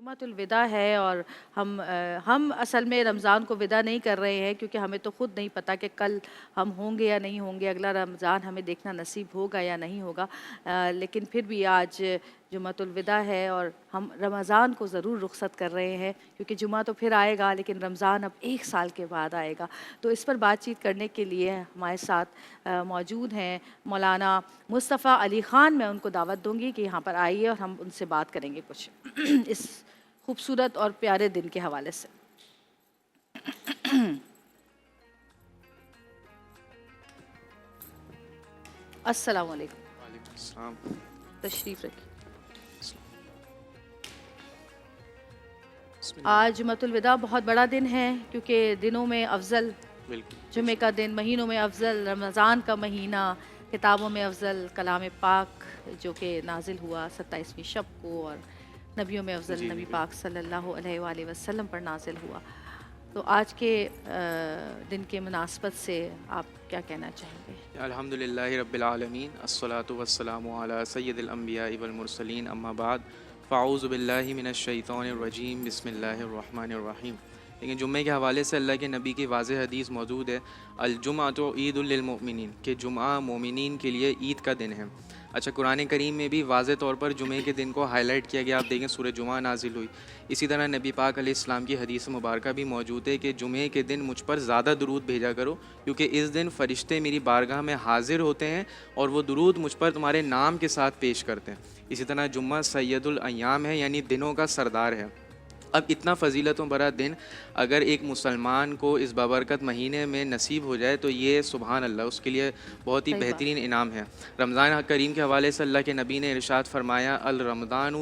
جمعۃ الوداع ہے اور ہم اصل میں رمضان کو وداع نہیں کر رہے ہیں کیونکہ ہمیں تو خود نہیں پتہ کہ کل ہم ہوں گے یا نہیں ہوں گے، اگلا رمضان ہمیں دیکھنا نصیب ہوگا یا نہیں ہوگا، لیکن پھر بھی آج جمعۃ الوداع ہے اور ہم رمضان کو ضرور رخصت کر رہے ہیں کیونکہ جمعہ تو پھر آئے گا لیکن رمضان اب 1 سال کے بعد آئے گا۔ تو اس پر بات چیت کرنے کے لیے ہمارے ساتھ موجود ہیں مولانا مصطفیٰ علی خان۔ میں ان کو دعوت دوں گی کہ یہاں پر آئیے اور ہم ان سے بات کریں گے کچھ اس خوبصورت اور پیارے دن کے حوالے سے۔ السلام علیکم۔ وعلیکم السلام۔ تشریف رکھیے۔ آج جمعۃ الوداع بہت بڑا دن ہے کیونکہ دنوں میں افضل جمعے کا دن، مہینوں میں افضل رمضان کا مہینہ، کتابوں میں افضل کلام پاک جو کہ نازل ہوا 27ویں شب کو، اور نبیوں میں افضل نبی پاک صلی اللہ علیہ وآلہ وسلم پر نازل ہوا۔ تو آج کے دن کے مناسبت سے آپ کیا کہنا چاہیں گے؟ الحمدللہ رب العالمین، الصلاۃ والسلام علی سید الانبیاء والمرسلین، اما بعد فاعوذ باللہ من الشیطان الرجیم، بسم اللہ الرحمن الرحیم۔ لیکن جمعے کے حوالے سے اللہ کے نبی کی واضح حدیث موجود ہے، الجمعۃ عید للمؤمنین، کہ جمعہ مومنین کے لیے عید کا دن ہے۔ اچھا، قرآن کریم میں بھی واضح طور پر جمعے کے دن کو ہائی لائٹ کیا گیا، آپ دیکھیں سورہ جمعہ نازل ہوئی۔ اسی طرح نبی پاک علیہ السلام کی حدیث مبارکہ بھی موجود ہے کہ جمعے کے دن مجھ پر زیادہ درود بھیجا کرو کیونکہ اس دن فرشتے میری بارگاہ میں حاضر ہوتے ہیں اور وہ درود مجھ پر تمہارے نام کے ساتھ پیش کرتے ہیں۔ اسی طرح جمعہ سید الایام ہے، یعنی دنوں کا سردار ہے۔ اب اتنا فضیلتوں بھرا دن اگر ایک مسلمان کو اس بابرکت مہینے میں نصیب ہو جائے تو یہ سبحان اللہ، اس کے لیے بہت ہی بہترین انعام ہے۔ رمضان کریم کے حوالے سے اللہ کے نبی نے ارشاد فرمایا، الرمضان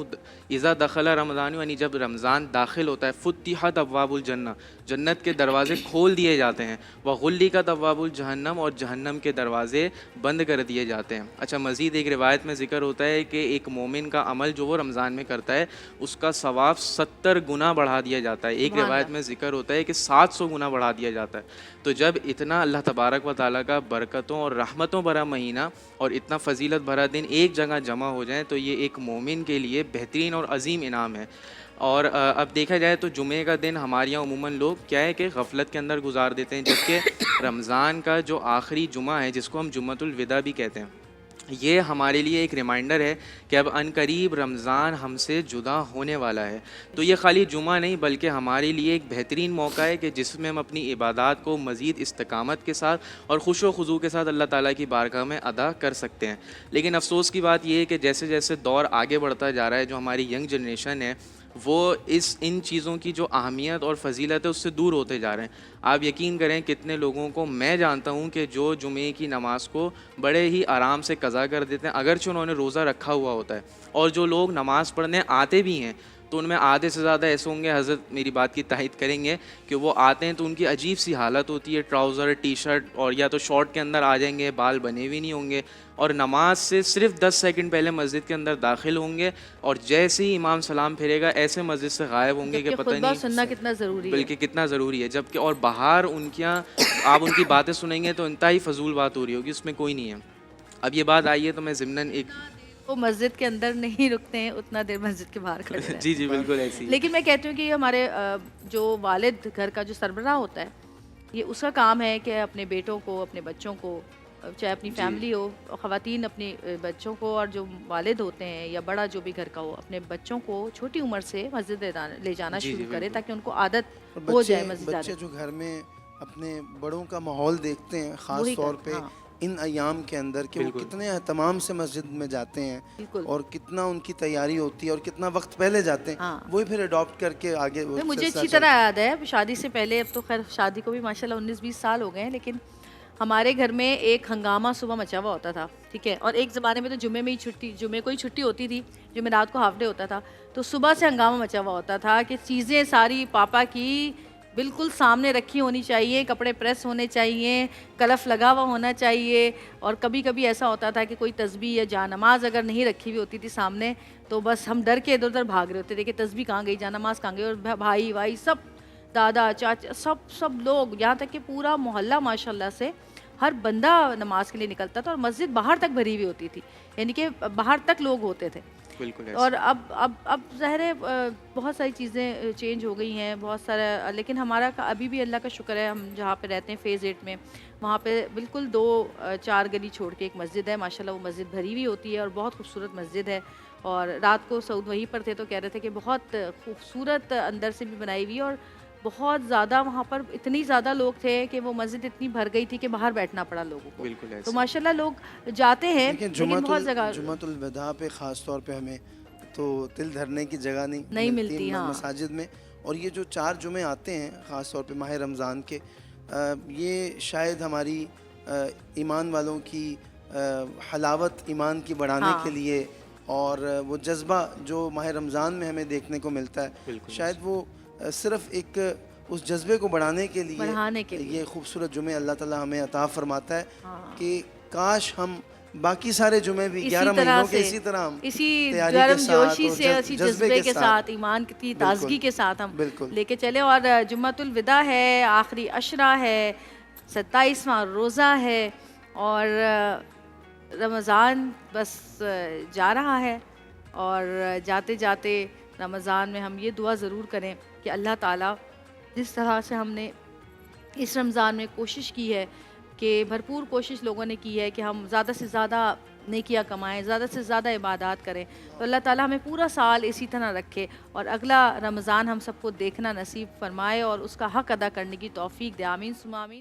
اذا دخل رمضان، یعنی جب رمضان داخل ہوتا ہے، فتحت ابواب الجنہ، جنت کے دروازے کھول دیے جاتے ہیں، وغلقت ابواب الجہنم، اور جہنم کے دروازے بند کر دیے جاتے ہیں۔ اچھا، مزید ایک روایت میں ذکر ہوتا ہے کہ ایک مومن کا عمل جو وہ رمضان میں کرتا ہے اس کا ثواب 70 گنا بڑھا دیا جاتا ہے۔ ایک روایت میں ذکر ہوتا ہے کہ 700 گنا بڑھا دیا جاتا ہے۔ تو جب اتنا اللہ تبارک و تعالیٰ کا برکتوں اور رحمتوں بھرا مہینہ اور اتنا فضیلت بھرا دن ایک جگہ جمع ہو جائیں تو یہ ایک مومن کے لیے بہترین اور عظیم انعام ہے۔ اور اب دیکھا جائے تو جمعے کا دن ہمارے یہاں عموماً لوگ کیا ہے کہ غفلت کے اندر گزار دیتے ہیں، جبکہ رمضان کا جو آخری جمعہ ہے جس کو ہم جمعۃ الوداع بھی کہتے ہیں، یہ ہمارے لیے ایک ریمائنڈر ہے کہ اب ان قریب رمضان ہم سے جدا ہونے والا ہے۔ تو یہ خالی جمعہ نہیں بلکہ ہمارے لیے ایک بہترین موقع ہے کہ جس میں ہم اپنی عبادات کو مزید استقامت کے ساتھ اور خوش و خضوع کے ساتھ اللہ تعالیٰ کی بارگاہ میں ادا کر سکتے ہیں۔ لیکن افسوس کی بات یہ ہے کہ جیسے جیسے دور آگے بڑھتا جا رہا ہے، جو ہماری ینگ جنریشن ہے وہ ان چیزوں کی جو اہمیت اور فضیلت ہے اس سے دور ہوتے جا رہے ہیں۔ آپ یقین کریں کتنے لوگوں کو میں جانتا ہوں کہ جو جمعے کی نماز کو بڑے ہی آرام سے قضا کر دیتے ہیں اگرچہ انہوں نے روزہ رکھا ہوا ہوتا ہے، اور جو لوگ نماز پڑھنے آتے بھی ہیں تو ان میں آدھے سے زیادہ ایسے ہوں گے، حضرت میری بات کی تائید کریں گے، کہ وہ آتے ہیں تو ان کی عجیب سی حالت ہوتی ہے، ٹراؤزر ٹی شرٹ اور یا تو شارٹ کے اندر آ جائیں گے، بال بنے ہوئے نہیں ہوں گے، اور نماز سے صرف 10 سیکنڈ پہلے مسجد کے اندر داخل ہوں گے، اور جیسے ہی امام سلام پھیرے گا ایسے مسجد سے غائب ہوں گے کہ پتہ نہیں سننا کتنا ضروری ہے، بلکہ کتنا ضروری ہے۔ جبکہ اور باہر ان کی آپ ان کی باتیں سنیں گے تو انتہائی فضول بات ہو رہی ہوگی، اس میں کوئی نہیں ہے۔ اب یہ بات آئی ہے تو میں ضمناً ایک وہ مسجد کے اندر نہیں رکتے ہیں، اتنا دیر مسجد کے باہر کھڑے رہتے ہیں۔ جی جی بالکل ایسی۔ لیکن میں کہتی ہوں کہ یہ ہمارے جو والد گھر کا جو سربراہ ہوتا ہے، یہ اس کا کام ہے کہ اپنے بیٹوں کو، اپنے بچوں کو، چاہے اپنی فیملی ہو، خواتین اپنے بچوں کو، اور جو والد ہوتے ہیں یا بڑا جو بھی گھر کا ہو، اپنے بچوں کو چھوٹی عمر سے مسجد لے جانا شروع کرے تاکہ ان کو عادت ہو جائے مسجد جانے۔ بچے جو گھر میں اپنے بڑوں کا ماحول دیکھتے ہیں خاص طور پہ ان ایام کے اندر کہ وہ کتنے اہتمام سے مسجد میں جاتے ہیں اور کتنا ان کی تیاری ہوتی ہے اور کتنا وقت پہلے جاتے ہیں، وہی پھر اڈاپٹ کر کے آگے۔ مجھے اچھی طرح یاد ہے شادی سے پہلے، اب تو خیر شادی کو بھی ماشاءاللہ 19-20 سال ہو گئے ہیں، لیکن ہمارے گھر میں ایک ہنگامہ صبح مچا ہوا ہوتا تھا، ٹھیک ہے، اور ایک زمانے میں تو جمعے کو ہی چھٹی ہوتی تھی، جمعرات کو ہاف ڈے ہوتا تھا، تو صبح سے ہنگامہ مچا ہوا ہوتا تھا کہ چیزیں ساری پاپا کی بالکل سامنے رکھی ہونی چاہیے، کپڑے پریس ہونے چاہیے، کلف لگا ہوا ہونا چاہیے، اور کبھی کبھی ایسا ہوتا تھا کہ کوئی تسبیح یا جانماز اگر نہیں رکھی ہوئی ہوتی تھی سامنے تو بس ہم ڈر کے ادھر ادھر بھاگ رہے ہوتے تھے کہ تسبیح کہاں گئی، جانماز کہاں گئی، اور بھائی سب، دادا چاچا سب لوگ، یہاں تک کہ پورا محلہ ماشاءاللہ سے ہر بندہ نماز کے لیے نکلتا تھا، اور مسجد باہر تک بھری ہوئی ہوتی تھی، یعنی کہ باہر تک لوگ ہوتے تھے۔ بالکل ایسے اور اب ظاہر ہے بہت ساری چیزیں چینج ہو گئی ہیں بہت سارا، لیکن ہمارا ابھی بھی اللہ کا شکر ہے، ہم جہاں پہ رہتے ہیں فیز 8 میں، وہاں پہ بالکل 2-4 گلی چھوڑ کے ایک مسجد ہے، ماشاءاللہ وہ مسجد بھری ہوئی ہوتی ہے اور بہت خوبصورت مسجد ہے. اور رات کو سعود وہیں پر تھے تو کہہ رہے تھے کہ بہت خوبصورت اندر سے بھی بنائی ہوئی، اور بہت زیادہ وہاں پر اتنی زیادہ لوگ تھے کہ وہ مسجد اتنی بھر گئی تھی کہ باہر بیٹھنا پڑا لوگوں کو. بالکل تو ایسے ماشاءاللہ لوگ جاتے ہیں لیکن لیکن بہت جگہ جمعۃ الوداع پہ خاص طور پہ ہمیں تو دل دھرنے کی جگہ نہیں ملتی. ہاں مساجد میں. اور یہ جو 4 جمعے آتے ہیں خاص طور پہ ماہ رمضان کے، یہ شاید ہماری ایمان والوں کی حلاوت ایمان کی بڑھانے کے لیے، اور وہ جذبہ جو ماہ رمضان میں ہمیں دیکھنے کو ملتا ہے، شاید وہ صرف ایک اس جذبے کو بڑھانے کے لیے یہ خوبصورت جمعے اللہ تعالیٰ ہمیں عطا فرماتا ہے کہ کاش ہم باقی سارے جمعے بھی 11 مہینوں کے اسی طرح ہم اسی تیاری گرم کے ساتھ جوشی اور سے، اسی جذبے کے ساتھ، ایمان کی تازگی کے ساتھ ہم لے کے چلے. اور جمعۃ الوداع ہے، آخری عشرہ ہے، 27واں روزہ ہے، اور رمضان بس جا رہا ہے. اور جاتے جاتے رمضان میں ہم یہ دعا ضرور کریں کہ اللہ تعالیٰ جس طرح سے ہم نے اس رمضان میں کوشش کی ہے، کہ بھرپور کوشش لوگوں نے کی ہے کہ ہم زیادہ سے زیادہ نیکیاں کمائیں، زیادہ سے زیادہ عبادات کریں، تو اللہ تعالیٰ ہمیں پورا سال اسی طرح رکھے اور اگلا رمضان ہم سب کو دیکھنا نصیب فرمائے اور اس کا حق ادا کرنے کی توفیق دے. آمین ثم آمین.